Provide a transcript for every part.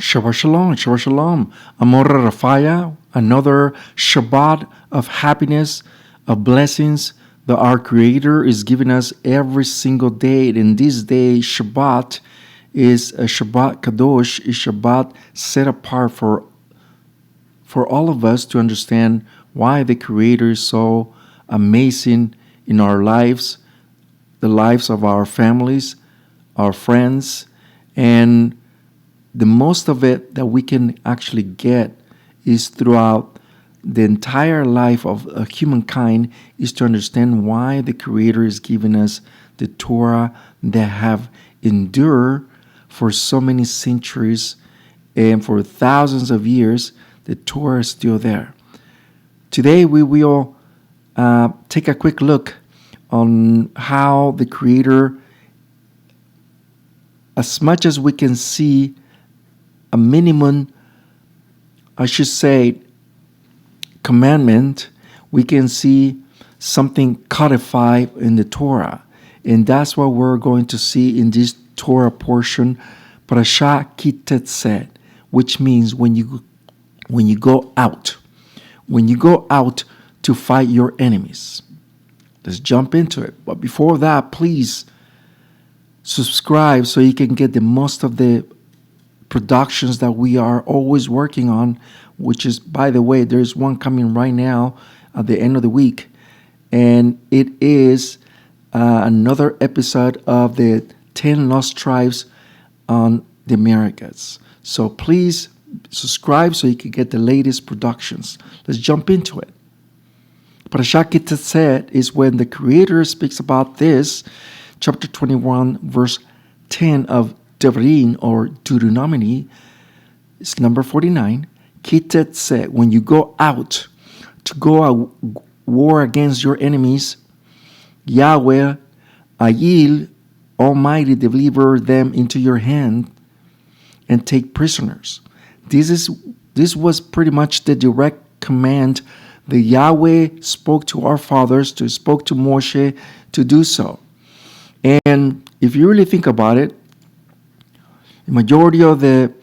Shabbat Shalom, Shabbat Shalom. Moreh Rapha'Yah, another Shabbat of happiness, of blessings that our Creator is giving us every single day. And this day, Shabbat, is a Shabbat Kadosh, is Shabbat set apart for all of us to understand why the Creator is so amazing in our lives, the lives of our families, our friends, and the most of it that we can actually get is throughout the entire life of humankind is to understand why the Creator is giving us the Torah that have endured for so many centuries and for thousands of years. The Torah is still there. Today we will take a quick look on how the Creator, as much as we can see a minimum, I should say, commandment, we can see something codified in the Torah. And that's what we're going to see in this Torah portion, Parashat Tetze, which means when you go out to fight your enemies. Let's jump into it. But before that, please subscribe so you can get the most of the productions that we are always working on, which is, by the way, there's one coming right now at the end of the week, and it is another episode of the 10 Lost Tribes on the Americas. So please subscribe so you can get the latest productions. Let's jump into it. Parashat Tetze is when the Creator speaks about this, chapter 21, verse 10 of Devarim or Deuteronomy. It's number 49. Tetze, when you go out to go a war against your enemies, Yahweh, Ayil, Almighty, deliver them into your hand and take prisoners. This was pretty much the direct command that Yahweh spoke to our fathers, spoke to Moshe to do so. And if you really think about it, the majority of the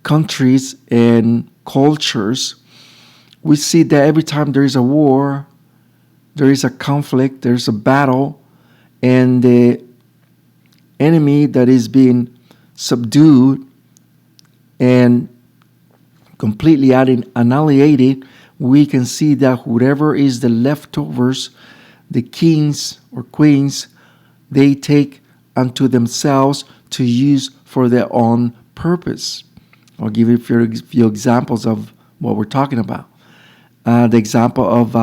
countries and cultures, we see that every time there is a war, there is a conflict, there's a battle, and the enemy that is being subdued and completely annihilated, we can see that whoever is the leftovers, the kings or queens, they take unto themselves to use for their own purpose. I'll give you a few examples of what we're talking about. The example of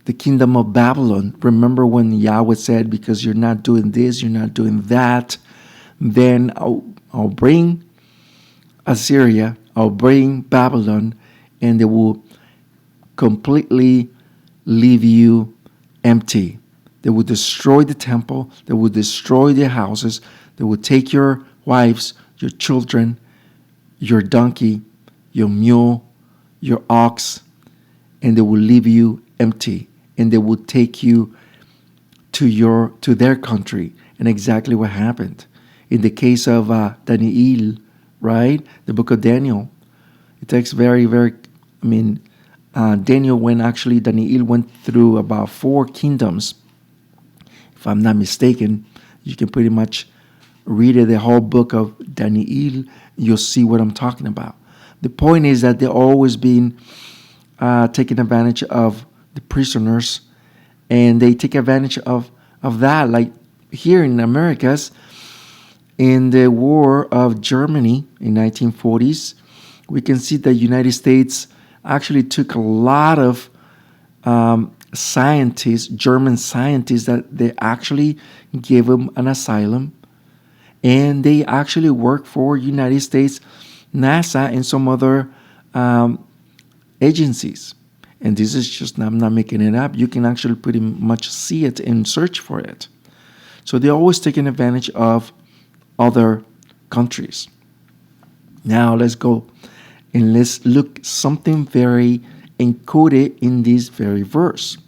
the kingdom of Babylon. Remember when Yahweh said, because you're not doing this, you're not doing that, then I'll bring Assyria, I'll bring Babylon, and they will completely leave you empty. They will destroy the temple. They will destroy the houses. They will take your wives, your children, your donkey, your mule, your ox, and they will leave you empty. And they will take you to their country. And exactly what happened. In the case of Daniel, right? The book of Daniel. It takes Daniel went through about 4 kingdoms. If I'm not mistaken, you can pretty much read the whole book of Daniel. You'll see what I'm talking about. The point is that they're always being taking advantage of the prisoners, and they take advantage of that. Like here in Americas, in the war of Germany in 1940s, we can see the United States actually took a lot of scientists, German scientists, that they actually gave them an asylum, and they actually work for United States, NASA, and some other agencies. And this is just, I'm not making it up. You can actually pretty much see it and search for it. So they're always taking advantage of other countries. Now let's go and let's look something very encoded in this very verse.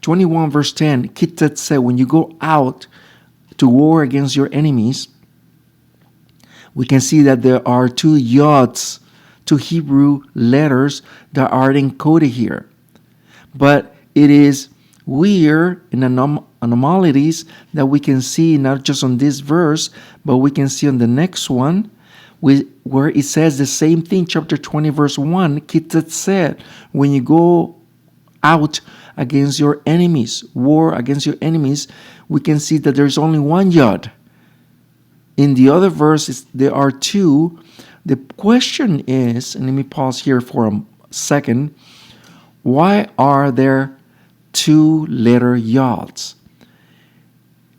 21 verse 10, Tetze, when you go out to war against your enemies, We can see that there are two yods, two Hebrew letters that are encoded here. But it is weird and anomalies that we can see not just on this verse, but we can see on the next one, where it says the same thing, chapter 20, verse 1, Tetze, when you go out against your enemies, war against your enemies, we can see that there's only one yod. In the other verses, there are two. The question is, and let me pause here for a second, why are there two letter yods?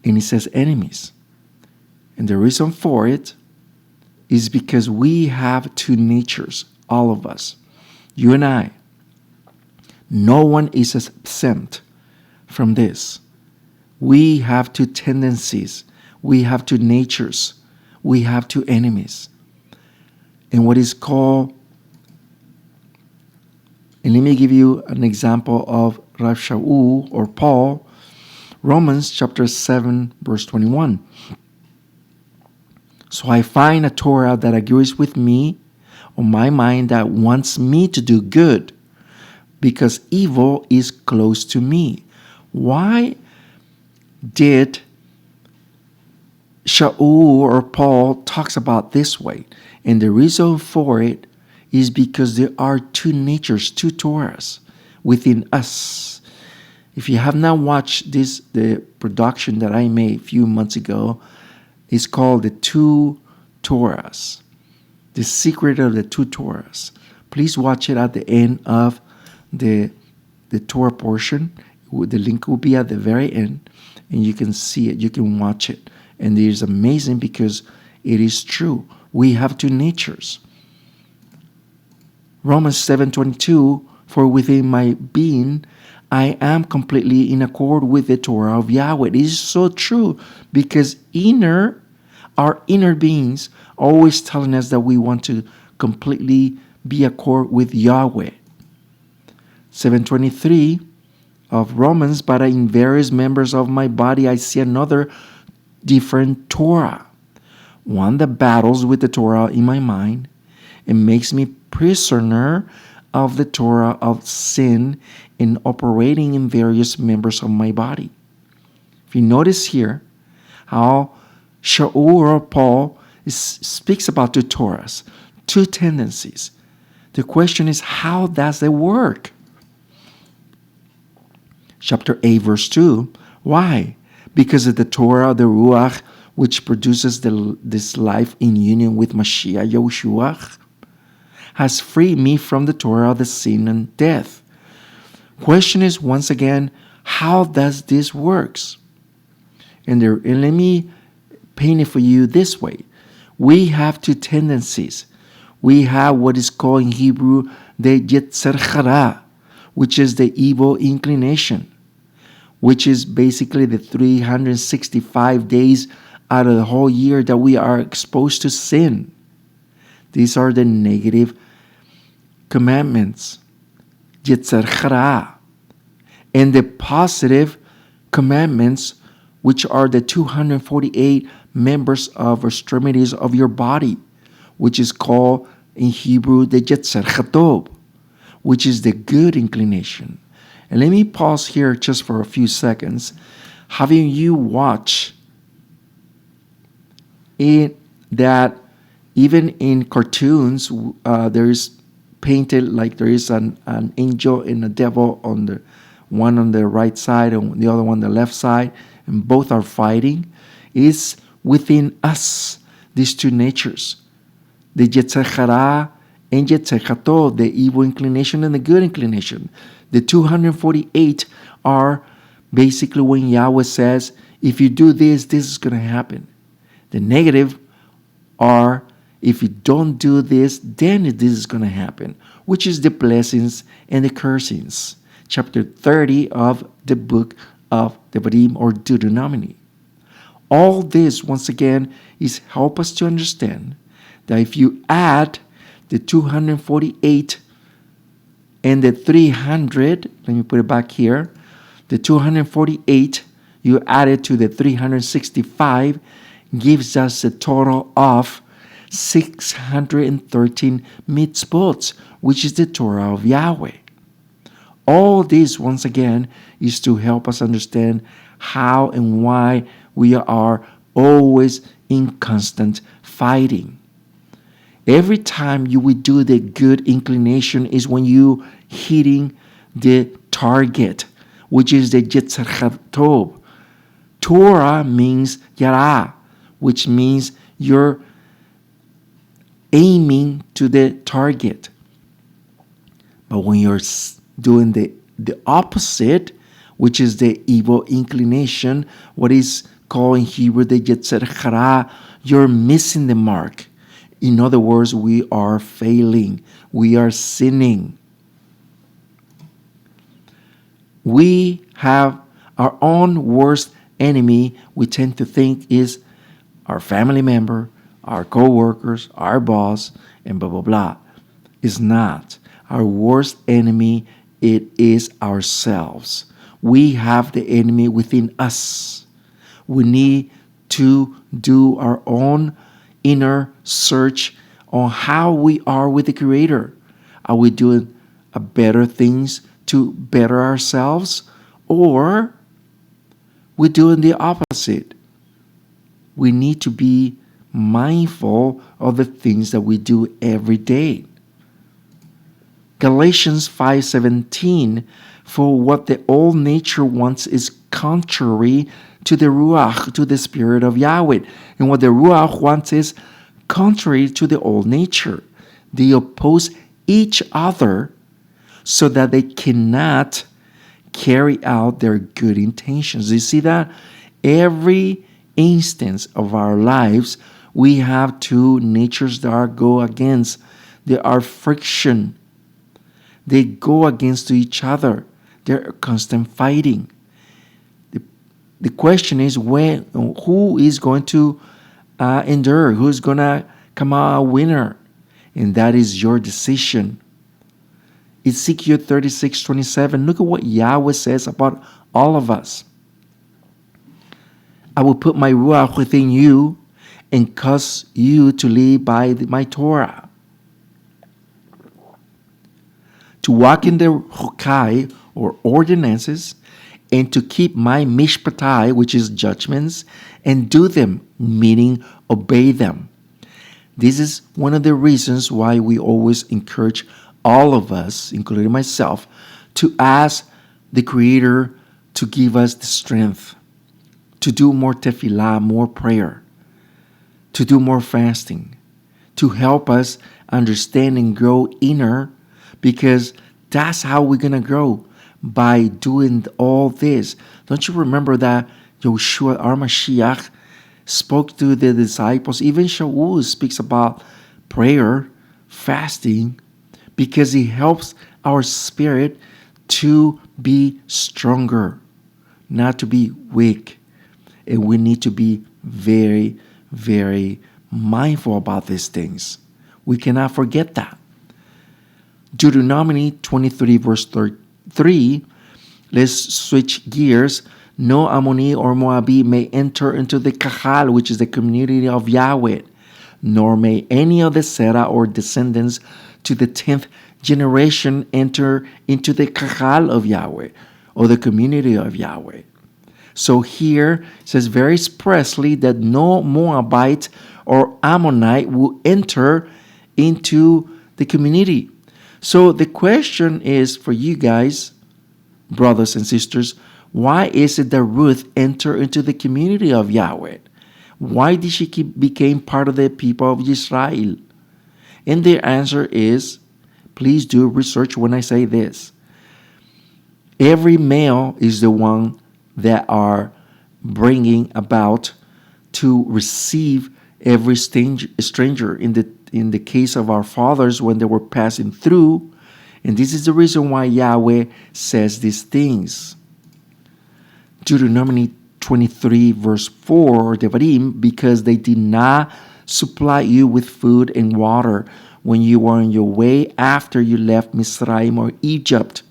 And it says enemies. And the reason for it is because we have two natures, all of us, you and I. No one is exempt from this. We have two tendencies. We have two natures. We have two enemies. And what is called, and let me give you an example of Rapha'Yah or Paul, Romans chapter 7, verse 21. So I find a Torah that agrees with me on my mind that wants me to do good, because evil is close to me. Why did Shaul or Paul talks about this way? And the reason for it is because there are two natures, two Torahs within us. If you have not watched the production that I made a few months ago, it's called The Two Torahs, The Secret of the Two Torahs. Please watch it at the end of the Torah portion. The link will be at the very end, and you can see it, you can watch it. And it is amazing because it is true. We have two natures. Romans 7:22, for within my being I am completely in accord with the Torah of Yahweh. It is so true because our inner beings are always telling us that we want to completely be accord with Yahweh. 7:23 of Romans, but in various members of my body I see another different Torah, one that battles with the Torah in my mind and makes me prisoner of the Torah of sin and operating in various members of my body. If you notice here how Shaul or Paul speaks about two Torahs, two tendencies. The question is, how does it work? Chapter 8, verse 2. Why? Because of the Torah, the Ruach, which produces this life in union with Mashiach Yahushua, has freed me from the Torah of the sin and death. Question is, once again, how does this works? And let me paint it for you this way. We have two tendencies. We have what is called in Hebrew the Yetzer Hara, which is the evil inclination, which is basically the 365 days out of the whole year that we are exposed to sin. These are the negative commandments, Yetzer Hara, and the positive commandments, which are the 248 members of extremities of your body, which is called in Hebrew the Yetzer Hatov, which is the good inclination. And let me pause here just for a few seconds, having you watch it that even in cartoons, there is painted like there is an angel and a devil on the one on the right side and the other one on the left side, and both are fighting. It's within us, these two natures, the Yetzer Hara and Yetzer Hatov, the evil inclination and the good inclination. The 248 are basically when Yahweh says, if you do this, this is going to happen. The negative are, if you don't do this, then this is going to happen, which is the blessings and the cursings. Chapter 30 of the book of Devarim or Deuteronomy. All this, once again, is help us to understand that if you add the 248 and the 300, let me put it back here, the 248, you add it to the 365, gives us a total of 613 mitzvot, which is the Torah of Yahweh. All this, once again, is to help us understand how and why we are always in constant fighting. Every time you will do the good inclination is when you hitting the target, which is the Yetzer Tov. Torah means Yara, which means you're aiming to the target. But when you're doing the opposite, which is the evil inclination, what is called in Hebrew the Yetzer Hara, you're missing the mark. In other words, we are failing. We are sinning. We have our own worst enemy, we tend to think is our family member, our co-workers, our boss, and blah, blah, blah. It's not. Our worst enemy, it is ourselves. We have the enemy within us. We need to do our own inner search on how we are with the Creator. Are we doing better things to better ourselves, or we're doing the opposite? We need to be mindful of the things that we do every day. Galatians 5:17, for what the old nature wants is contrary to the Ruach, to the Spirit of Yahweh. And what the Ruach wants is contrary to the old nature. They oppose each other so that they cannot carry out their good intentions. You see that? Every instance of our lives, we have two natures that go against. There are friction. They go against each other. They're constant fighting. The question is who is going to endure? Who's going to come out a winner? And that is your decision. Ezekiel 36:27. Look at what Yahweh says about all of us. I will put my Ruach within you and cause you to live by my Torah, to walk in the Chukai, or ordinances, and to keep my Mishpatai, which is judgments, and do them, meaning obey them. This is one of the reasons why we always encourage all of us, including myself, to ask the Creator to give us the strength to do more tefillah, more prayer, to do more fasting, to help us understand and grow inner, because that's how we're going to grow, by doing all this. Don't you remember that Yeshua, our Mashiach, spoke to the disciples? Even Shaul speaks about prayer, fasting, because it helps our spirit to be stronger, not to be weak. And we need to be very, very mindful about these things. We cannot forget that. Deuteronomy 23 verse 3, let's switch gears. No Ammoni or Moabi may enter into the Kahal, which is the community of Yahweh, nor may any of the Serah or descendants to the 10th generation enter into the Kahal of Yahweh, or the community of Yahweh. So here it says very expressly that no Moabite or Ammonite will enter into the community. So the question is for you guys, brothers and sisters, why is it that Ruth entered into the community of Yahweh? Why did she become part of the people of Israel? And the answer is, please do research when I say this. Every male is the one that are bringing about to receive every stranger. In the case of our fathers, when they were passing through, and this is the reason why Yahweh says these things. Deuteronomy 23 verse 4, Devarim, because they did not supply you with food and water when you were on your way after you left Misraim or Egypt,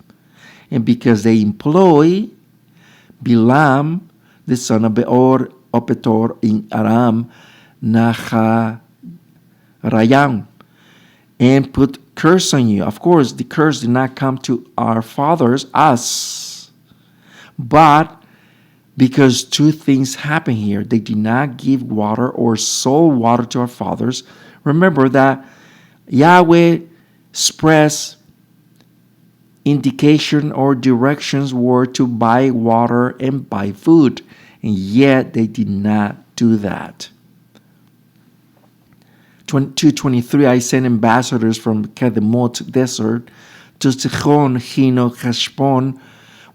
and because they employ Bilam, the son of Beor, Opetor in Aram, Rayam, and put curse on you. Of course, the curse did not come to our fathers, us, but because two things happen here. They did not give water or sold water to our fathers. Remember that Yahweh expressed indication or directions were to buy water and buy food, and yet they did not do that. 2:23, I sent ambassadors from Kedemoth desert to Sichon, Hino, Heshbon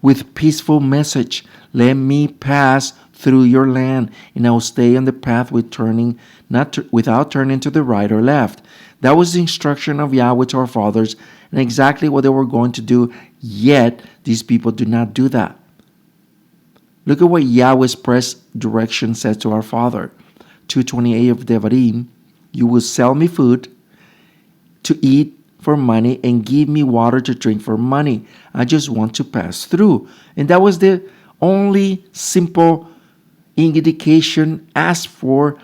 with peaceful message. Let me pass through your land, and I will stay on the path without turning to the right or left. That was the instruction of Yahweh to our fathers, and exactly what they were going to do, yet these people do not do that. Look at what Yahweh's press direction says to our father. 2:28 of Devarim, you will sell me food to eat for money and give me water to drink for money. I just want to pass through. And that was the only simple indication asked for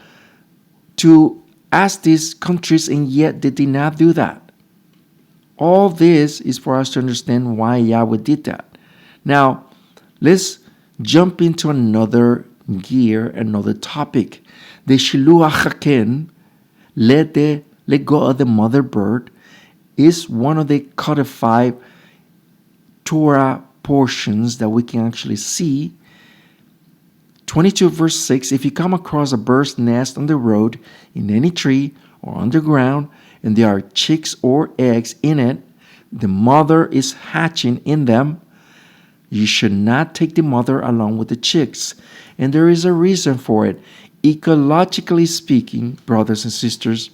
to ask these countries, and yet they did not do that. All this is for us to understand why Yahweh did that. Now, let's jump into another gear, another topic. The Shiluach Haken, let go of the mother bird, is one of the codified Torah portions that we can actually see. 22 verse 6, if you come across a bird's nest on the road, in any tree or underground, and there are chicks or eggs in it, the mother is hatching in them, you should not take the mother along with the chicks. And there is a reason for it. Ecologically speaking, brothers and sisters,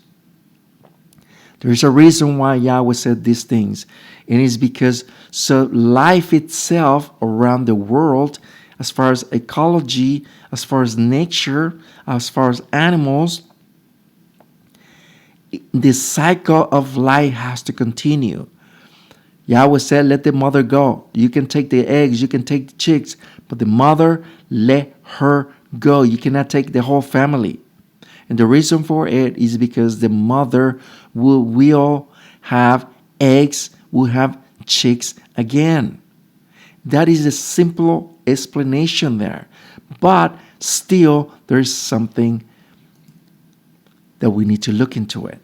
there is a reason why Yahweh said these things. And it's because life itself around the world, as far as ecology, as far as nature, as far as animals, the cycle of life has to continue. Yahweh said, let the mother go. You can take the eggs, you can take the chicks, but the mother, let her go. You cannot take the whole family. And the reason for it is because the mother will have eggs, will have chicks again. That is a simple explanation there. But still, there's something that we need to look into it.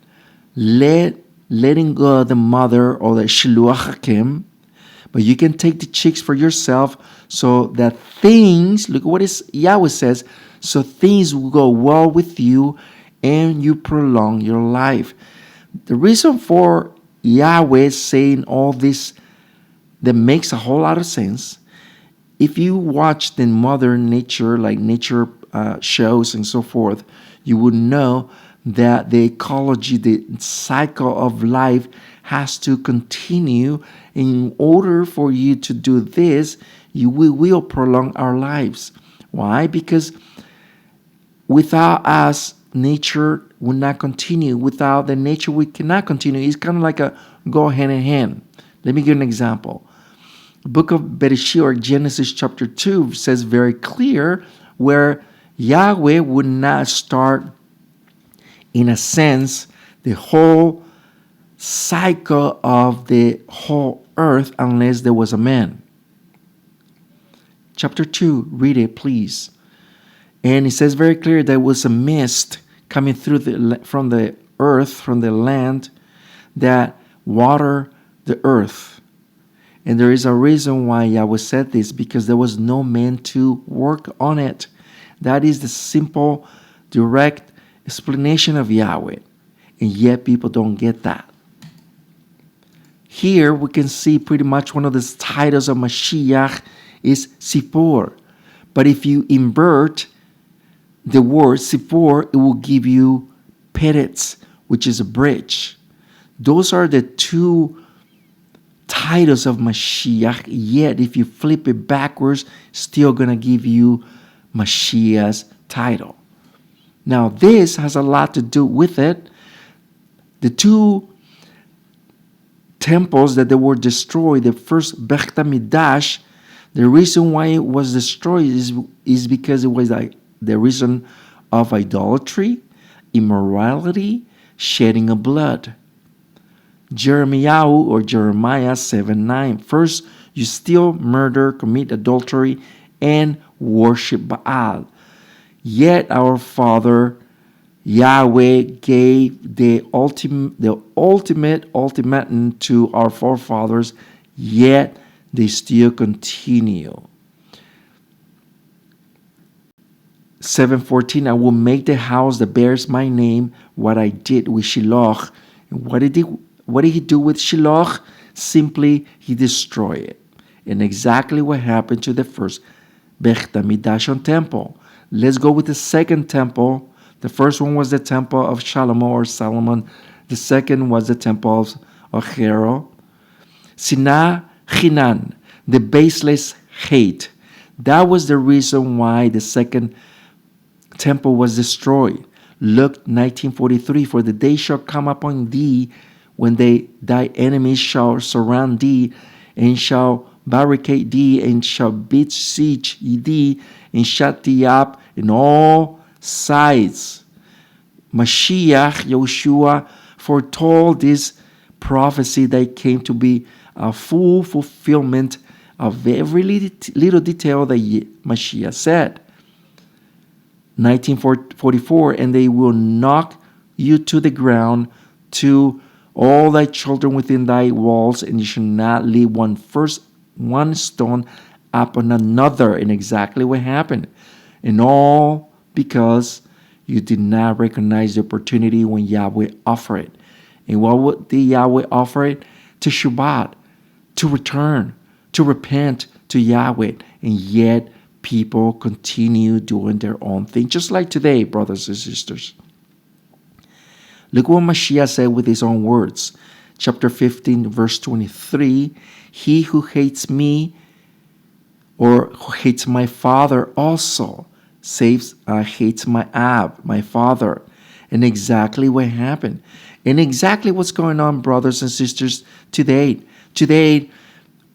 Letting go of the mother or the Shiluach Hakim, but you can take the chicks for yourself so that things, look what Yahweh says, so things will go well with you and you prolong your life. The reason for Yahweh saying all this that makes a whole lot of sense, if you watch the modern nature, like nature shows and so forth, you would know that the ecology, the cycle of life has to continue. In order for you to do this, we will prolong our lives. Why? Because without us, nature will not continue. Without the nature, we cannot continue. It's kind of like a go hand in hand. Let me give you an example. The book of Bereshit, or Genesis chapter 2, says very clear where Yahweh would not start, in a sense, the whole cycle of the whole earth unless there was a man. Chapter 2, read it, please. And it says very clear there was a mist coming through from the earth, from the land, that water the earth. And there is a reason why Yahweh said this, because there was no man to work on it. That is the simple, direct explanation of Yahweh. And yet people don't get that. Here we can see pretty much one of the titles of Mashiach is Sipor. But if you invert the word Sipor, it will give you Peretz, which is a bridge. Those are the two titles of Mashiach. Yet if you flip it backwards, still going to give you Mashiach's title. Now this has a lot to do with it. The two temples that they were destroyed, the first Beit HaMikdash, the reason why it was destroyed is because it was like the reason of idolatry, immorality, shedding of blood. Jeremiah 7:9. First, you steal, murder, commit adultery, and worship Baal. Yet our Father Yahweh gave the ultimate ultimatum to our forefathers, yet they still continue. 7:14, I will make the house that bears my name what I did with Shiloh. And what did he do with Shiloh? Simply, he destroyed it. And exactly what happened to the first Beit HaMikdash temple. Let's go with the second temple. The first one was the temple of Solomon. The second was the temple of Hero. Sinah Chinan, the baseless hate. That was the reason why the second temple was destroyed. Luke 19:43, for the day shall come upon thee when thy enemies shall surround thee and shall barricade thee and shall besiege thee and shut thee up in all sides. Mashiach, Yeshua, foretold this prophecy that came to be a full fulfillment of every little detail that Mashiach said. 1944, and they will knock you to the ground, to all thy children within thy walls, and you shall not leave one stone upon another. And exactly what happened. And all because you did not recognize the opportunity when Yahweh offered it. And what would the Yahweh offer it? To Shabbat, to return, to repent to Yahweh. And yet people continue doing their own thing, just like today, brothers and sisters. Look what Mashiach said with his own words. Chapter 15, verse 23, he who hates me or who hates my Father also hates my Ab, my Father. And exactly what happened. And exactly what's going on, brothers and sisters, today. Today,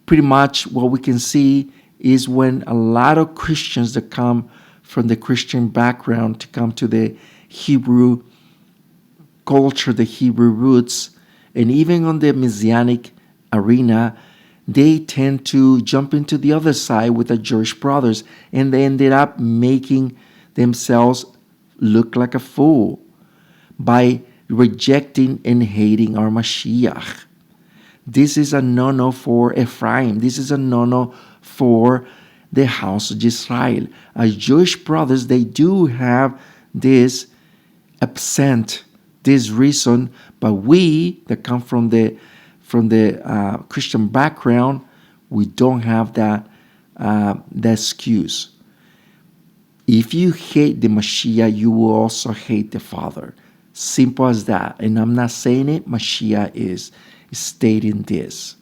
pretty much what we can see is when a lot of Christians that come from the Christian background to come to the Hebrew culture, the Hebrew roots, and even on the Messianic arena, they tend to jump into the other side with the Jewish brothers, and they ended up making themselves look like a fool by rejecting and hating our Mashiach. This is a no-no for Ephraim. This is a no-no for the house of Israel. As Jewish brothers, they do have this absent, this reason, but we that come from the Christian background, we don't have that excuse. If you hate the Mashiach, you will also hate the Father. Simple as that. And I'm not saying it. Mashiach is stating this.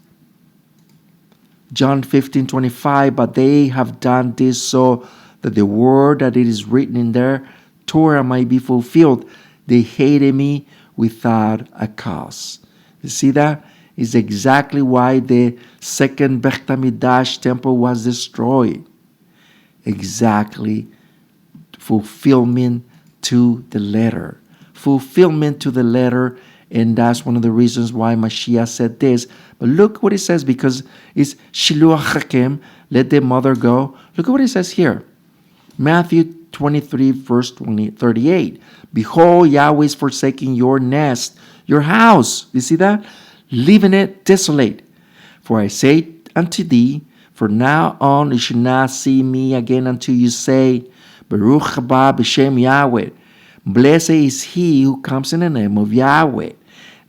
John 15:25, but they have done this so that the word that it is written in their Torah might be fulfilled. They hated me without a cause. You see that? Is exactly why the second Beit HaMikdash temple was destroyed. Exactly. Fulfillment to the letter. Fulfillment to the letter. And that's one of the reasons why Mashiach said this. But look what it says, because it's Shiluach Hakem, let the mother go. Look at what it says here. Matthew 23, verse 38. Behold, Yahweh is forsaking your nest, your house. You see that? Leaving it desolate. For I say unto thee, from now on you shall not see me again until you say, Baruch haba b'shem Yahweh. Blessed is he who comes in the name of Yahweh.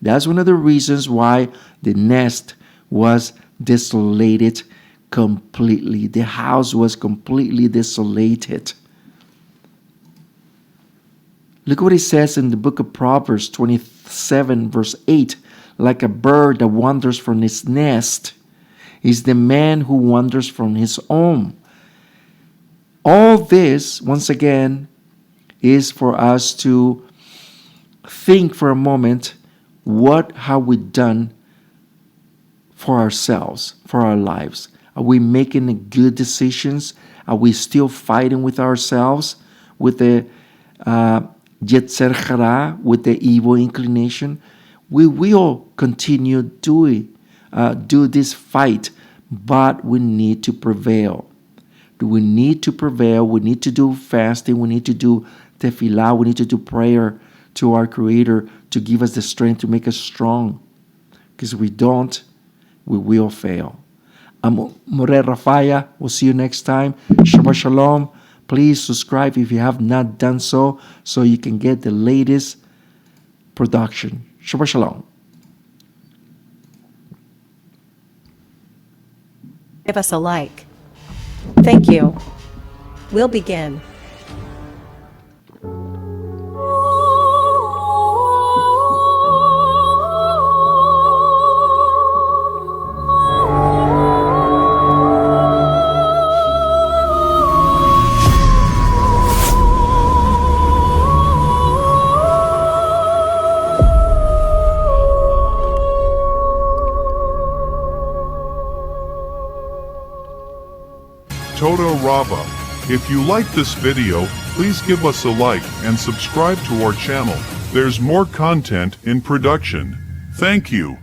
That's one of the reasons why the nest was desolated completely. The house was completely desolated. Look what it says in the book of Proverbs 27, verse 8. Like a bird that wanders from its nest is the man who wanders from his home. All this, once again, is for us to think for a moment, what have we done for ourselves, for our lives? Are we making good decisions? Are we still fighting with ourselves, with the Yetzer Hara, with the evil inclination. We will continue do this fight, but we need to prevail. We need to prevail. We need to do fasting. We need to do tefillah. We need to do prayer to our Creator to give us the strength to make us strong. Because if we don't, we will fail. I'm Moreh Rapha'Yah. We'll see you next time. Shabbat Shalom. Please subscribe if you have not done so you can get the latest production. Shabbat Shalom. Give us a like. Thank you. We'll begin. Toto Rava. If you like this video, please give us a like and subscribe to our channel. There's more content in production. Thank you.